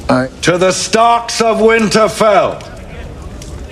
To the Starks of Winterfell,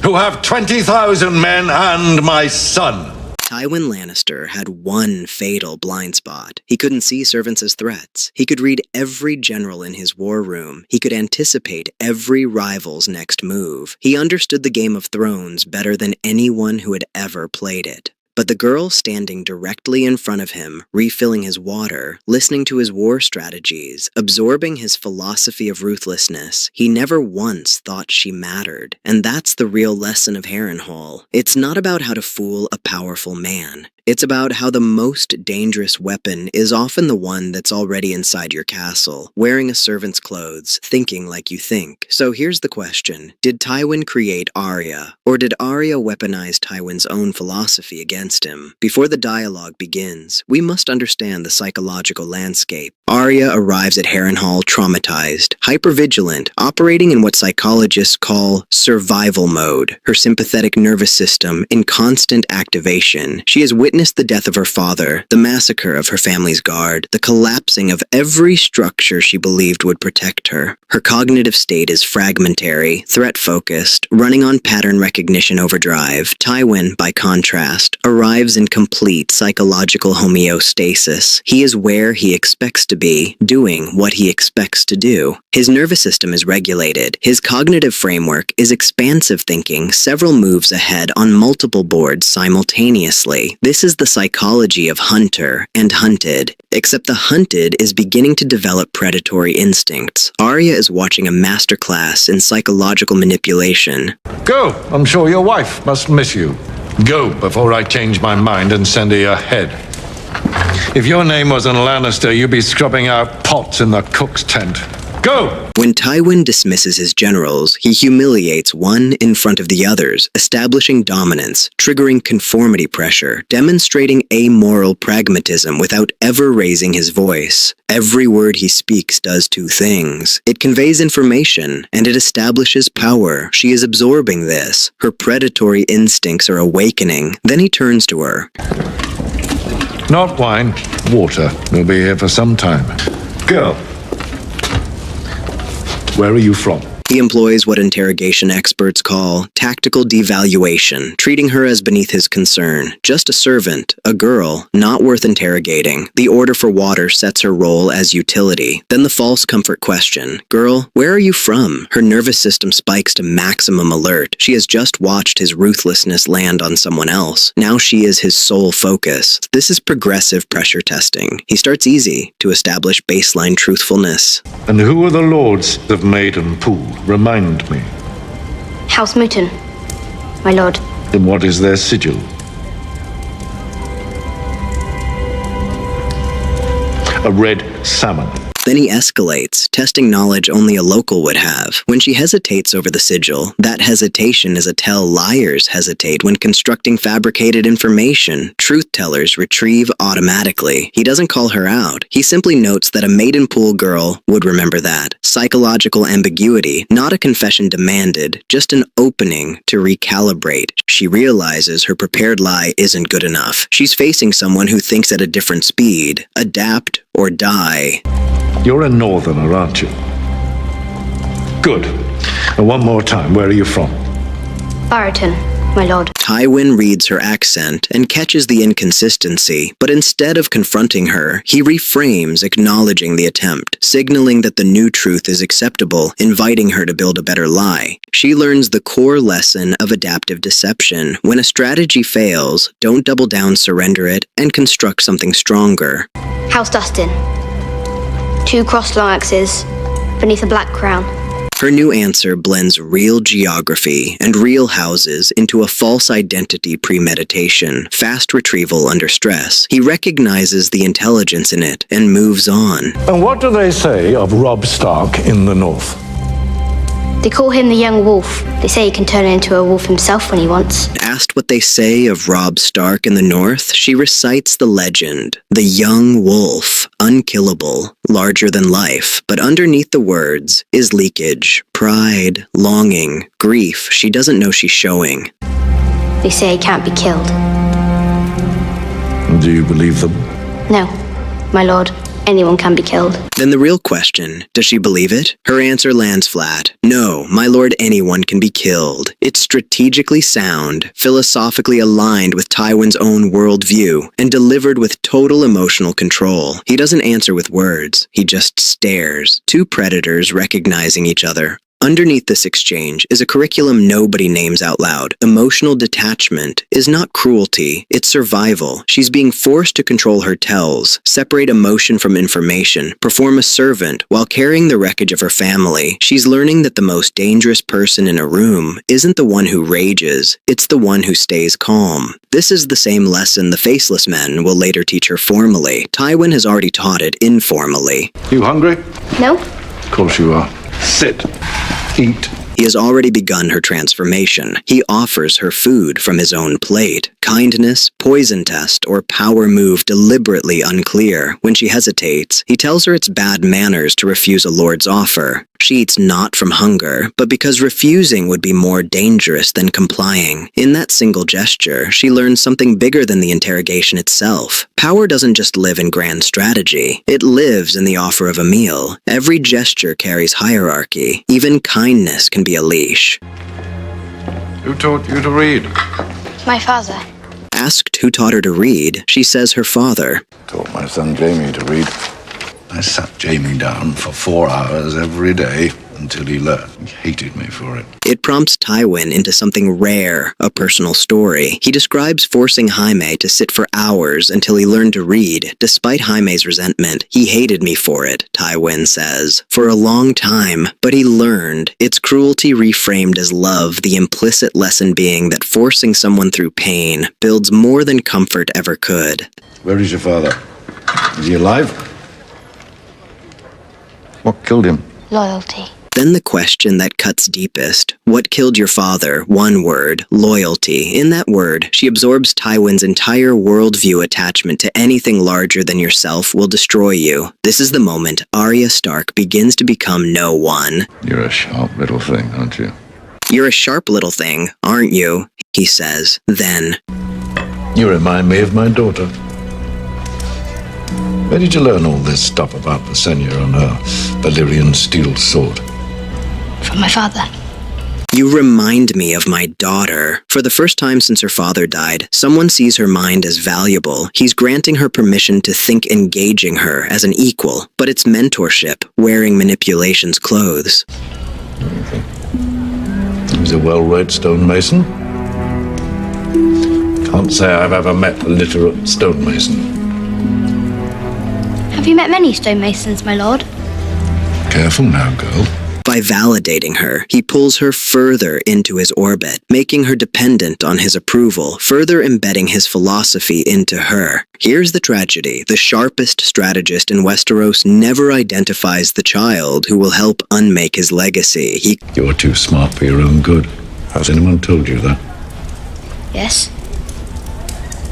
who have 20,000 men and my son. Tywin Lannister had one fatal blind spot. He couldn't see servants as threats. He could read every general in his war room. He could anticipate every rival's next move. He understood the Game of Thrones better than anyone who had ever played it. But the girl standing directly in front of him, refilling his water, listening to his war strategies, absorbing his philosophy of ruthlessness, he never once thought she mattered. And that's the real lesson of Harrenhal. It's not about how to fool a powerful man. It's about how the most dangerous weapon is often the one that's already inside your castle, wearing a servant's clothes, thinking like you think. So here's the question. Did Tywin create Arya, or did Arya weaponize Tywin's own philosophy against him? Before the dialogue begins, we must understand the psychological landscape. Arya arrives at Harrenhal traumatized, hypervigilant, operating in what psychologists call survival mode, her sympathetic nervous system in constant activation. She has witnessed the death of her father, the massacre of her family's guard, the collapsing of every structure she believed would protect her. Her cognitive state is fragmentary, threat-focused, running on pattern recognition overdrive. Tywin, by contrast, arrives in complete psychological homeostasis. He is where he expects to be, doing what he expects to do. His nervous system is regulated. His cognitive framework is expansive thinking, several moves ahead on multiple boards simultaneously. This is the psychology of hunter and hunted, except the hunted is beginning to develop predatory instincts. Arya is watching a masterclass in psychological manipulation. Go! I'm sure your wife must miss you. Go before I change my mind and send her your head. If your name wasn't Lannister, you'd be scrubbing out pots in the cook's tent. Go! When Tywin dismisses his generals, he humiliates one in front of the others, establishing dominance, triggering conformity pressure, demonstrating amoral pragmatism without ever raising his voice. Every word he speaks does two things. It conveys information, and it establishes power. She is absorbing this. Her predatory instincts are awakening. Then he turns to her. Not wine, water. We'll be here for some time. Girl. Where are you from? He employs what interrogation experts call tactical devaluation, treating her as beneath his concern. Just a servant, a girl, not worth interrogating. The order for water sets her role as utility. Then the false comfort question. Girl, where are you from? Her nervous system spikes to maximum alert. She has just watched his ruthlessness land on someone else. Now she is his sole focus. This is progressive pressure testing. He starts easy to establish baseline truthfulness. And who are the lords of Maiden Pool? Remind me. House Mouton, my lord. And what is their sigil? A red salmon. Then he escalates, testing knowledge only a local would have. When she hesitates over the sigil, that hesitation is a tell liars hesitate when constructing fabricated information. Truth tellers retrieve automatically. He doesn't call her out. He simply notes that a maiden pool girl would remember that. Psychological ambiguity, not a confession demanded, just an opening to recalibrate. She realizes her prepared lie isn't good enough. She's facing someone who thinks at a different speed. Adapt or die. You're a northerner, aren't you? Good. And one more time, where are you from? Barrington, my lord. Tywin reads her accent and catches the inconsistency, but instead of confronting her, he reframes, acknowledging the attempt, signaling that the new truth is acceptable, inviting her to build a better lie. She learns the core lesson of adaptive deception. When a strategy fails, don't double down, surrender it, and construct something stronger. House Dustin. 2 crossed long axes beneath a black crown. Her new answer blends real geography and real houses into a false identity premeditation, fast retrieval under stress. He recognizes the intelligence in it and moves on. And what do they say of Robb Stark in the north? They call him the young wolf. They say he can turn into a wolf himself when he wants. Asked what they say of Robb Stark in the north, she recites the legend. The young wolf, unkillable, larger than life. But underneath the words is leakage, pride, longing, grief she doesn't know she's showing. They say he can't be killed. Do you believe them? No, my lord. anyone can be killed. Then the real question, does she believe it? Her answer lands flat. No, my lord, anyone can be killed. It's strategically sound, philosophically aligned with Tywin's own worldview, and delivered with total emotional control. He doesn't answer with words. He just stares. Two predators recognizing each other. Underneath this exchange is a curriculum nobody names out loud. Emotional detachment is not cruelty, it's survival. She's being forced to control her tells, separate emotion from information, perform a servant while carrying the wreckage of her family. She's learning that the most dangerous person in a room isn't the one who rages, it's the one who stays calm. This is the same lesson the Faceless Men will later teach her formally. Tywin has already taught it informally. You hungry? No? Of course you are. Sit. Eat. He has already begun her transformation. He offers her food from his own plate. Kindness, poison test, or power move deliberately unclear. When she hesitates, he tells her it's bad manners to refuse a lord's offer. She eats not from hunger, but because refusing would be more dangerous than complying. In that single gesture, she learns something bigger than the interrogation itself. Power doesn't just live in grand strategy. It lives in the offer of a meal. Every gesture carries hierarchy. Even kindness can be a leash. Who taught you to read? My father. Asked who taught her to read, she says her father. Taught my son Jamie to read. I sat Jamie down for 4 hours every day until he learned. He hated me for it. It prompts Tywin into something rare, a personal story. He describes forcing Jaime to sit for hours until he learned to read. Despite Jaime's resentment, he hated me for it, Tywin says. For a long time, but he learned. It's cruelty reframed as love, the implicit lesson being that forcing someone through pain builds more than comfort ever could. Where is your father? Is he alive? What killed him? Loyalty. Then the question that cuts deepest. What killed your father? One word. Loyalty. In that word, she absorbs Tywin's entire worldview. Attachment to anything larger than yourself will destroy you. This is the moment Arya Stark begins to become no one. You're a sharp little thing, aren't you? You're a sharp little thing, aren't you? He says. Then, You remind me of my daughter. Where did you learn all this stuff about Visenya and her Valyrian steel sword? From my father. you remind me of my daughter. For the first time since her father died, someone sees her mind as valuable. He's granting her permission to think engaging her as an equal, but it's mentorship, wearing manipulation's clothes. He's a well-read stonemason. Can't say I've ever met a literate stonemason. Have you met many stonemasons, my lord? Careful now, girl. By validating her, he pulls her further into his orbit, making her dependent on his approval, further embedding his philosophy into her. Here's the tragedy. The sharpest strategist in Westeros never identifies the child who will help unmake his legacy. You're too smart for your own good. Has anyone told you that? Yes.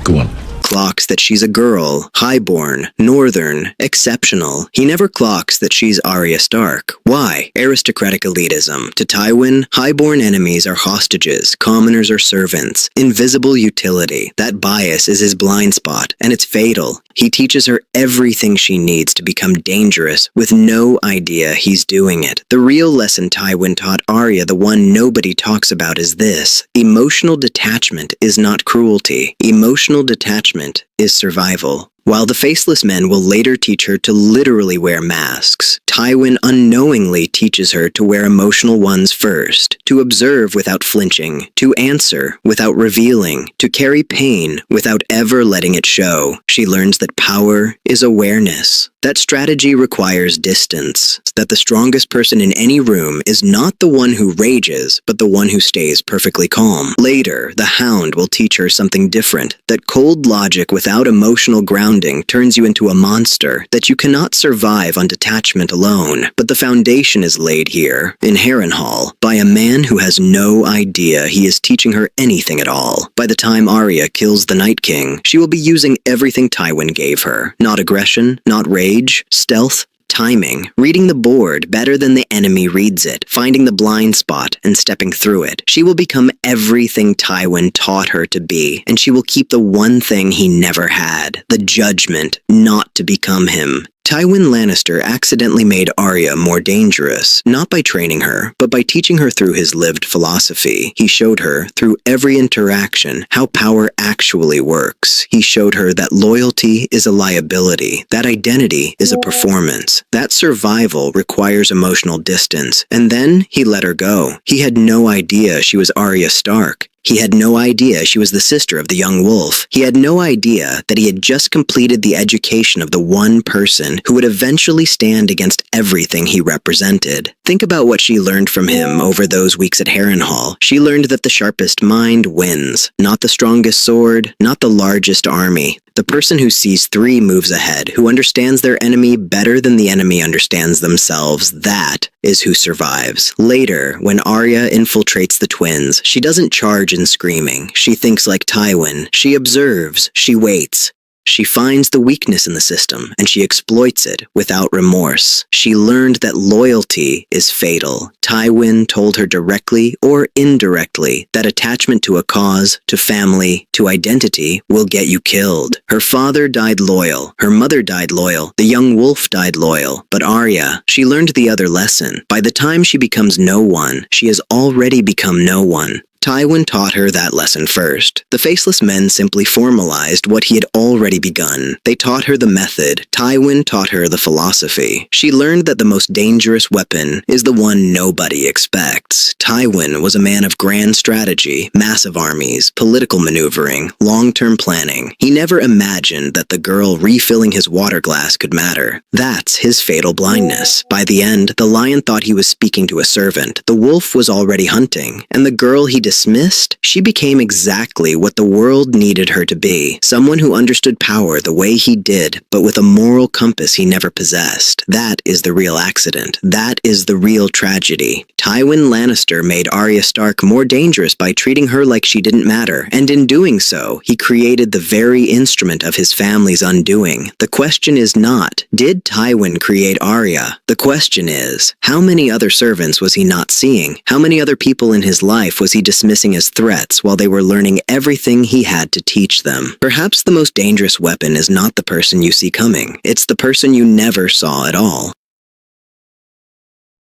Go on. Clocks that she's a girl, highborn, northern, exceptional. He never clocks that she's Arya Stark. Why? Aristocratic elitism. To Tywin, highborn enemies are hostages, commoners are servants. Invisible utility. That bias is his blind spot, and it's fatal. He teaches her everything she needs to become dangerous, with no idea he's doing it. The real lesson Tywin taught Arya, the one nobody talks about, is this. Emotional detachment is not cruelty. Emotional detachment is survival. While the Faceless Men will later teach her to literally wear masks, Tywin unknowingly teaches her to wear emotional ones first, to observe without flinching, to answer without revealing, to carry pain without ever letting it show. She learns that power is awareness. That strategy requires distance, that the strongest person in any room is not the one who rages, but the one who stays perfectly calm. Later, the Hound will teach her something different, that cold logic without emotional grounding turns you into a monster, that you cannot survive on detachment alone. But the foundation is laid here, in Harrenhal, by a man who has no idea he is teaching her anything at all. By the time Arya kills the Night King, she will be using everything Tywin gave her. Not aggression, not rage, stealth, timing, reading the board better than the enemy reads it, finding the blind spot and stepping through it. She will become everything Tywin taught her to be, and she will keep the one thing he never had, the judgment not to become him. Tywin Lannister accidentally made Arya more dangerous, not by training her, but by teaching her through his lived philosophy. He showed her, through every interaction, how power actually works. He showed her that loyalty is a liability, that identity is a performance, that survival requires emotional distance, and then he let her go. He had no idea she was Arya Stark. He had no idea she was the sister of the young wolf. He had no idea that he had just completed the education of the one person who would eventually stand against everything he represented. Think about what she learned from him over those weeks at Harrenhal. She learned that the sharpest mind wins, not the strongest sword, not the largest army. The person who sees 3 moves ahead, who understands their enemy better than the enemy understands themselves, that is who survives. Later, when Arya infiltrates the twins, she doesn't charge in screaming. She thinks like Tywin. She observes. She waits. She finds the weakness in the system, and she exploits it without remorse. She learned that loyalty is fatal. Tywin told her directly or indirectly that attachment to a cause, to family, to identity will get you killed. Her father died loyal. Her mother died loyal. The young wolf died loyal. But Arya, she learned the other lesson. By the time she becomes no one, she has already become no one. Tywin taught her that lesson first. The Faceless Men simply formalized what he had already begun. They taught her the method. Tywin taught her the philosophy. She learned that the most dangerous weapon is the one nobody expects. Tywin was a man of grand strategy, massive armies, political maneuvering, long-term planning. He never imagined that the girl refilling his water glass could matter. That's his fatal blindness. By the end, the lion thought he was speaking to a servant. The wolf was already hunting, and the girl he dismissed, she became exactly what the world needed her to be. Someone who understood power the way he did, but with a moral compass he never possessed. That is the real accident. That is the real tragedy. Tywin Lannister made Arya Stark more dangerous by treating her like she didn't matter, and in doing so, he created the very instrument of his family's undoing. The question is not, did Tywin create Arya? The question is, how many other servants was he not seeing? How many other people in his life was he dismissing as threats while they were learning everything he had to teach them? Perhaps the most dangerous weapon is not the person you see coming. It's the person you never saw at all.